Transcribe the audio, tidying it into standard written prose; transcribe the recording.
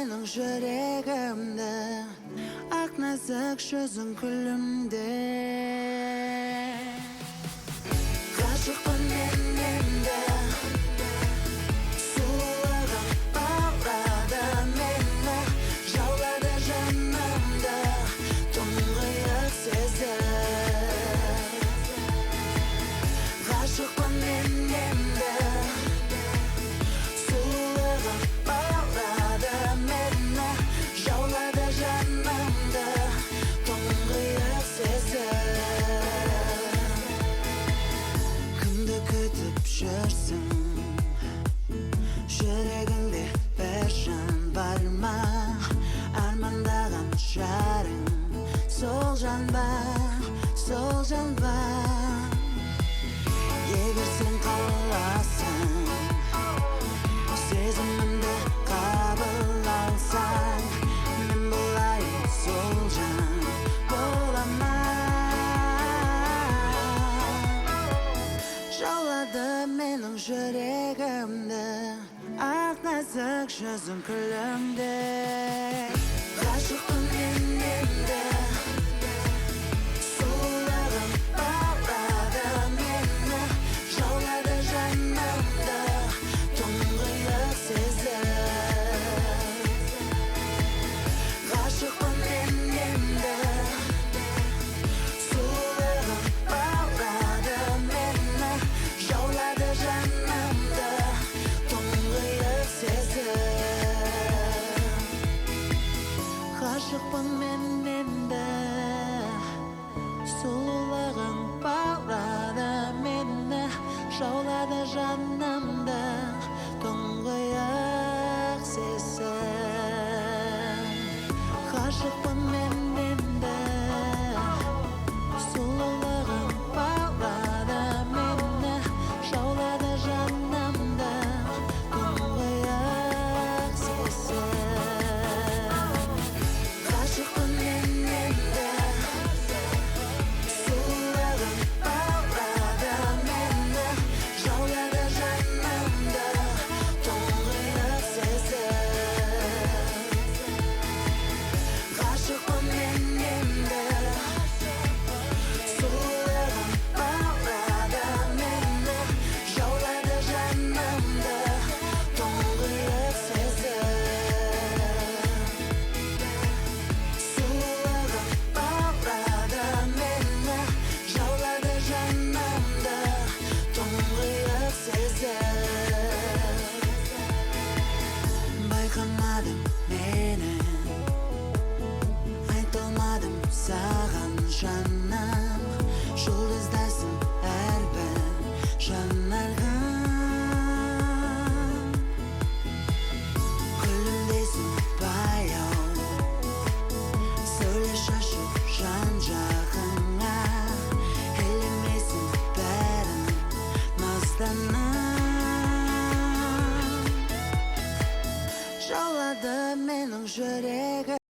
менің жүрегімді, ақ нәзік жүзің күлімде. Ғашықпын мен енді, сұлулығың баурады мені, жаулады жанымды тұңғиық сезім. Ғашықпын мен енді, сұлулығың баурады мені, жаулады жанымды тұңғиық сезім. Кімді күтіп жүрсің, жүрегіңде бір жан бар ма? Армандаған жарың сол жан ба, сол жан ба? Егер сен қаласың, сезімімді қабыл алсаң, мен болайын сол жан бола ма? Жаулады менің жүрегімді, ақ нәзік жүзің күлімде. Ғашықпын мен енді, сұлулығың баурады мені, жаулады жанымды тұңғиық сезім. Ғашықпын мен енді, сұлулығың баурады мені, жаулады жанымды тұңғиық сезім. Ғашықпын мен енді, сұлулығың баурады мені, жаулады жанымды тұңғиық сезім. Ғашықпын мен енді, сұлулығың баурады мені, жаулады жанымды тұңғиық сезім. Ғашықпын мен енді, сұлулығың баурады мені, жаулады жанымды тұңғиық сезім. Ғашықпын мен енді, сұлулығың баурады мені, жаулады жанымды тұңғиық сезім. Сұлулығың баурады мені, жаулады жанымды тұңғиық сезім. Байқамадым мені, айта алмадым саған жаным, жұлдыздайсың әрбір жанарым. Күлімдейсің баяу, сәуле шашып жан-жағыңа, елемейсің бәрін назданып. Жаулады менің жүрегім.